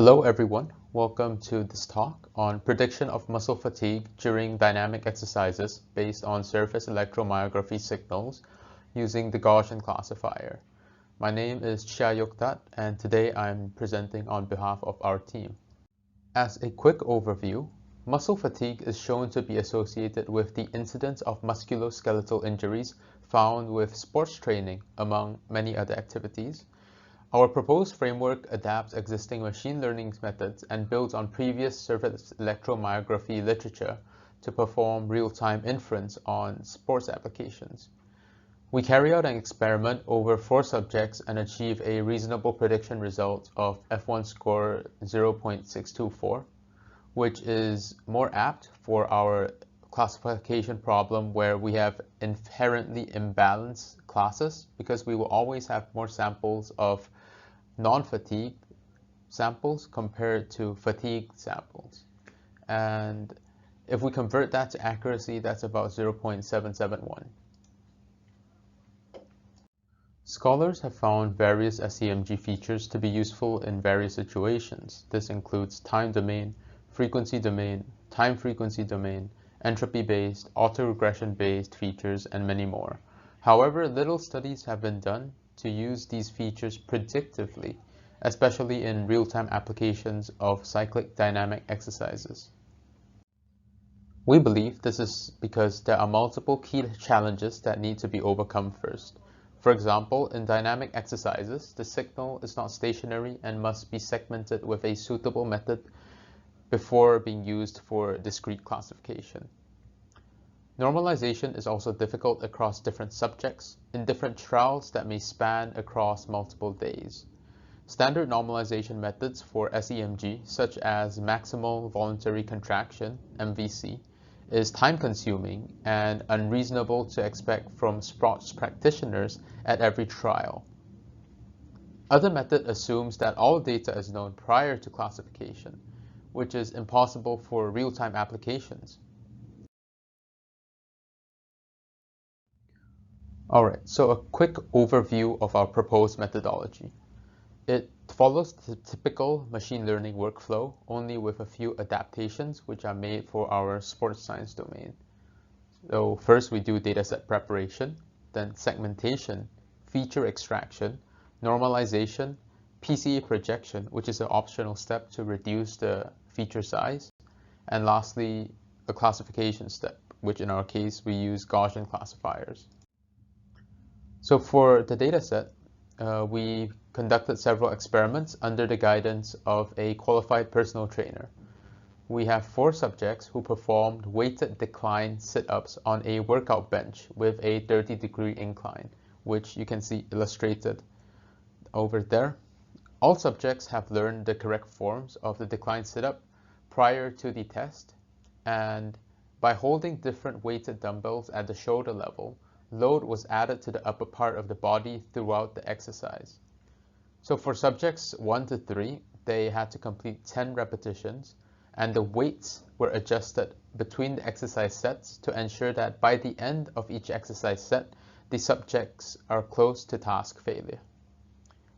Hello everyone, welcome to this talk on prediction of muscle fatigue during dynamic exercises based on surface electromyography signals using the Gaussian classifier. My name is Cheah and today I'm presenting on behalf of our team. As a quick overview, muscle fatigue is shown to be associated with the incidence of musculoskeletal injuries found with sports training among many other activities. Our proposed framework adapts existing machine learning methods and builds on previous surface electromyography literature to perform real-time inference on sports applications. We carry out an experiment over 4 subjects and achieve a reasonable prediction result of F1 score 0.624, which is more apt for our classification problem where we have inherently imbalanced classes because we will always have more samples of non-fatigue samples compared to fatigue samples. And if we convert that to accuracy, that's about 0.771. Scholars have found various SEMG features to be useful in various situations. This includes time domain, frequency domain, time frequency domain, entropy-based, autoregression-based features, and many more. However, little studies have been done to use these features predictively, especially in real-time applications of cyclic dynamic exercises. We believe this is because there are multiple key challenges that need to be overcome first. For example, in dynamic exercises, the signal is not stationary and must be segmented with a suitable method before being used for discrete classification. Normalization is also difficult across different subjects in different trials that may span across multiple days. Standard normalization methods for SEMG, such as maximal voluntary contraction, MVC, is time-consuming and unreasonable to expect from sports practitioners at every trial. Other method assumes that all data is known prior to classification, which is impossible for real-time applications. Alright, so a quick overview of our proposed methodology. It follows the typical machine learning workflow, only with a few adaptations which are made for our sports science domain. So first we do dataset preparation, then segmentation, feature extraction, normalization, PCA projection, which is an optional step to reduce the feature size, and lastly, a classification step, which in our case we use Gaussian classifiers. So for the dataset, we conducted several experiments under the guidance of a qualified personal trainer. We have 4 subjects who performed weighted decline sit-ups on a workout bench with a 30-degree incline, which you can see illustrated over there. All subjects have learned the correct forms of the decline sit-up prior to the test, and by holding different weighted dumbbells at the shoulder level, load was added to the upper part of the body throughout the exercise. So for subjects 1 to 3, they had to complete 10 repetitions, and the weights were adjusted between the exercise sets to ensure that by the end of each exercise set, the subjects are close to task failure.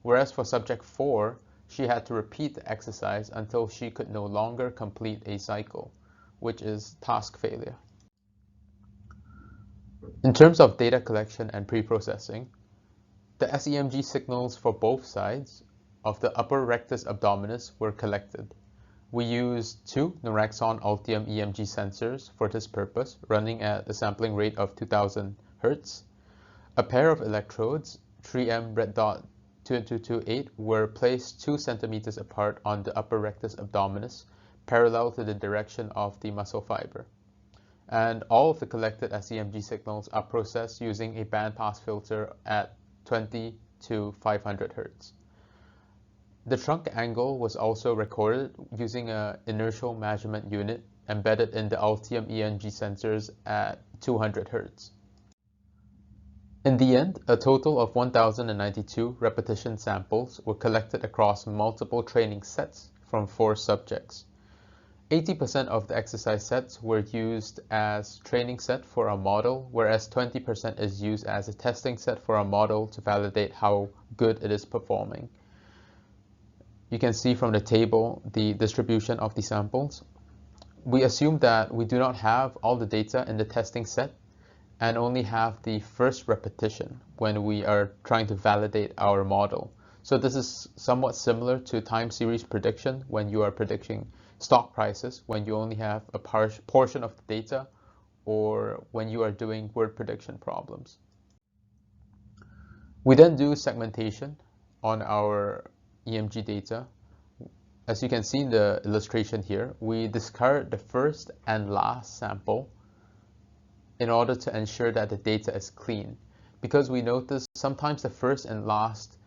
Whereas for subject 4, she had to repeat the exercise until she could no longer complete a cycle, which is task failure. In terms of data collection and pre-processing, the SEMG signals for both sides of the upper rectus abdominis were collected. We used 2 Noraxon Ultium EMG sensors for this purpose, running at a sampling rate of 2000 Hz. A pair of electrodes, 3M red dot 2228, were placed 2 centimeters apart on the upper rectus abdominis, parallel to the direction of the muscle fiber. And all of the collected SEMG signals are processed using a bandpass filter at 20 to 500 Hz. The trunk angle was also recorded using an inertial measurement unit embedded in the Ultium EMG sensors at 200 Hz. In the end, a total of 1,092 repetition samples were collected across multiple training sets from 4 subjects. 80% of the exercise sets were used as training set for our model, whereas 20% is used as a testing set for our model to validate how good it is performing. you can see from the table the distribution of the samples. We assume that we do not have all the data in the testing set and only have the first repetition when we are trying to validate our model. So this is somewhat similar to time series prediction when you are predicting stock prices, when you only have a portion of the data, or when you are doing word prediction problems. We then do segmentation on our EMG data. As you can see in the illustration here, we discard the first and last sample in order to ensure that the data is clean, because we notice sometimes the first and last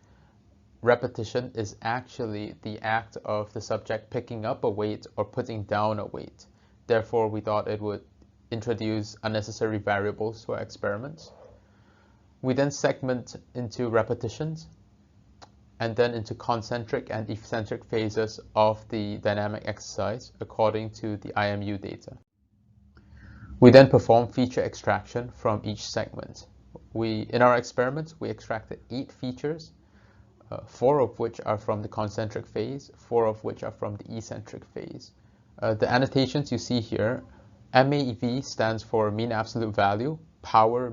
repetition is actually the act of the subject picking up a weight or putting down a weight. Therefore, we thought it would introduce unnecessary variables to our experiments. We then segment into repetitions and then into concentric and eccentric phases of the dynamic exercise according to the IMU data. We then perform feature extraction from each segment. In our experiment, we extracted 8 features, 4 of which are from the concentric phase, 4 of which are from the eccentric phase. The annotations you see here, MAV stands for mean absolute value, power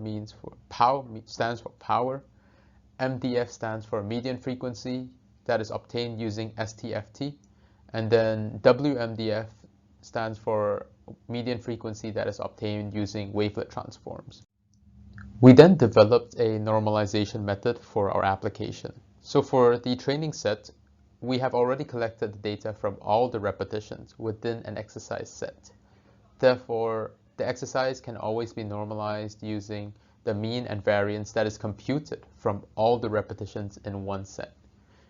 stands for power, MDF stands for median frequency that is obtained using STFT, and then WMDF stands for median frequency that is obtained using wavelet transforms. We then developed a normalization method for our application. So for the training set, we have already collected the data from all the repetitions within an exercise set. Therefore, the exercise can always be normalized using the mean and variance that is computed from all the repetitions in one set.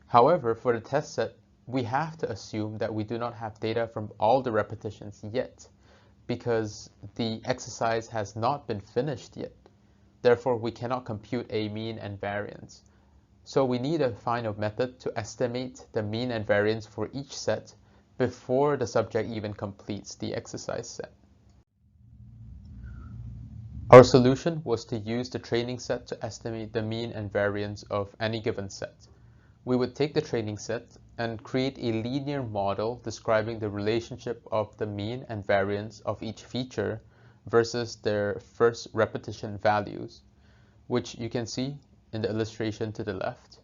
However, for the test set, we have to assume that we do not have data from all the repetitions yet, because the exercise has not been finished yet. Therefore, we cannot compute a mean and variance. So we need to find a method to estimate the mean and variance for each set before the subject even completes the exercise set. Our solution was to use the training set to estimate the mean and variance of any given set. We would take the training set and create a linear model describing the relationship of the mean and variance of each feature versus their first repetition values, which you can see in the illustration to the left.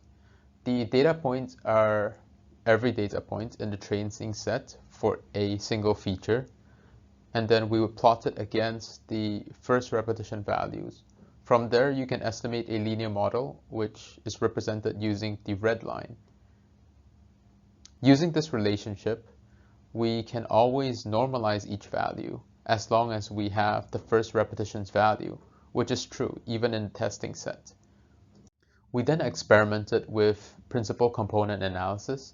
The data points are every data point in the training set for a single feature, and then we would plot it against the first repetition values. From there, you can estimate a linear model, which is represented using the red line. Using this relationship, we can always normalize each value as long as we have the first repetition's value, which is true even in the testing set. We then experimented with principal component analysis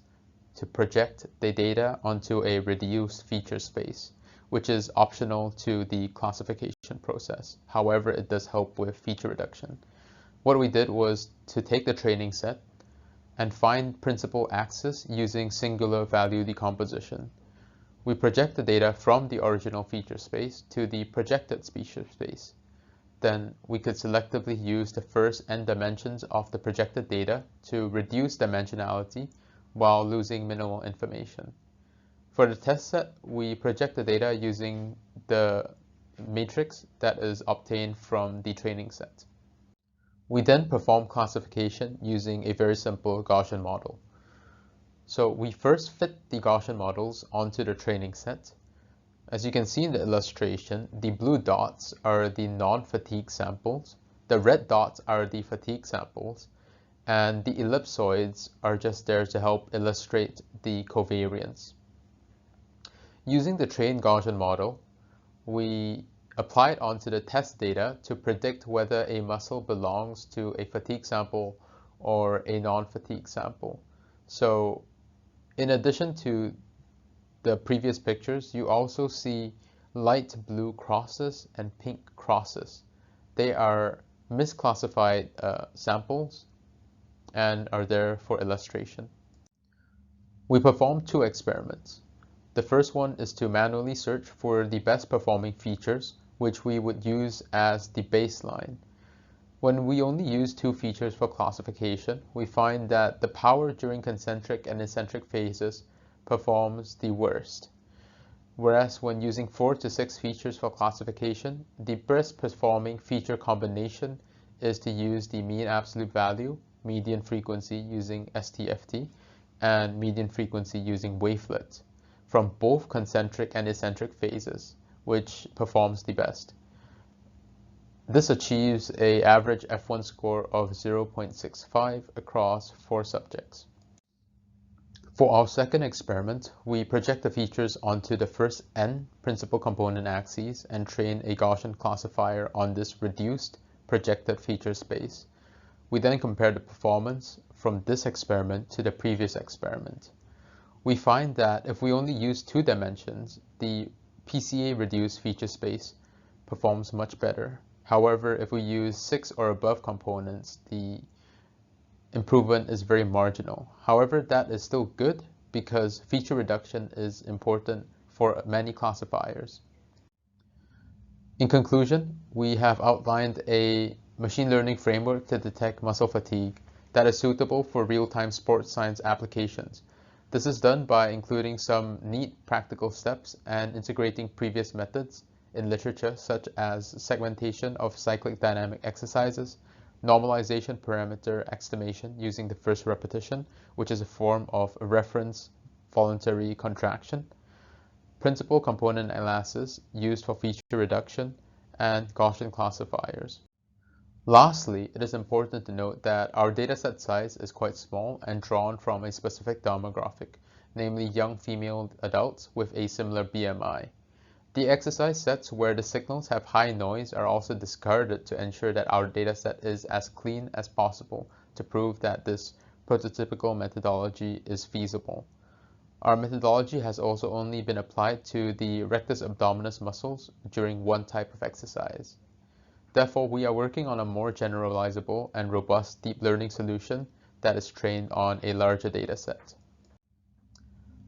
to project the data onto a reduced feature space, which is optional to the classification process. However, it does help with feature reduction. What we did was to take the training set and find principal axis using singular value decomposition. We project the data from the original feature space to the projected feature space. Then we could selectively use the first n dimensions of the projected data to reduce dimensionality while losing minimal information. For the test set, we project the data using the matrix that is obtained from the training set. We then perform classification using a very simple Gaussian model. So we first fit the Gaussian models onto the training set. As you can see in the illustration, the blue dots are the non-fatigue samples, the red dots are the fatigue samples, and the ellipsoids are just there to help illustrate the covariance. Using the trained Gaussian model, we apply it onto the test data to predict whether a muscle belongs to a fatigue sample or a non-fatigue sample. So in addition to the previous pictures, you also see light blue crosses and pink crosses. They are misclassified samples and are there for illustration. We performed 2 experiments. The first one is to manually search for the best performing features, which we would use as the baseline. When we only use two features for classification, we find that the power during concentric and eccentric phases performs the worst. Whereas when using 4 to 6 features for classification, the best performing feature combination is to use the mean absolute value, median frequency using STFT, and median frequency using wavelet from both concentric and eccentric phases, which performs the best. This achieves an average F1 score of 0.65 across 4 subjects. For our second experiment, we project the features onto the first n principal component axes and train a Gaussian classifier on this reduced projected feature space. We then compare the performance from this experiment to the previous experiment. We find that if we only use 2 dimensions, the PCA reduced feature space performs much better. However, if we use 6 or above components, the improvement is very marginal. However, that is still good because feature reduction is important for many classifiers. In conclusion, we have outlined a machine learning framework to detect muscle fatigue that is suitable for real-time sports science applications. This is done by including some neat practical steps and integrating previous methods in literature such as segmentation of cyclic dynamic exercises, normalization parameter estimation using the first repetition, which is a form of reference voluntary contraction, principal component analysis used for feature reduction, and Gaussian classifiers. Lastly, it is important to note that our dataset size is quite small and drawn from a specific demographic, namely young female adults with a similar BMI. The exercise sets where the signals have high noise are also discarded to ensure that our dataset is as clean as possible to prove that this prototypical methodology is feasible. Our methodology has also only been applied to the rectus abdominis muscles during one type of exercise. Therefore, we are working on a more generalizable and robust deep learning solution that is trained on a larger dataset.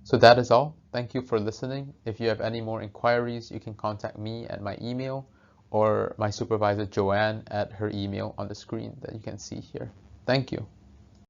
So that is all. Thank you for listening. If you have any more inquiries, you can contact me at my email or my supervisor Joanne at her email on the screen that you can see here. Thank you.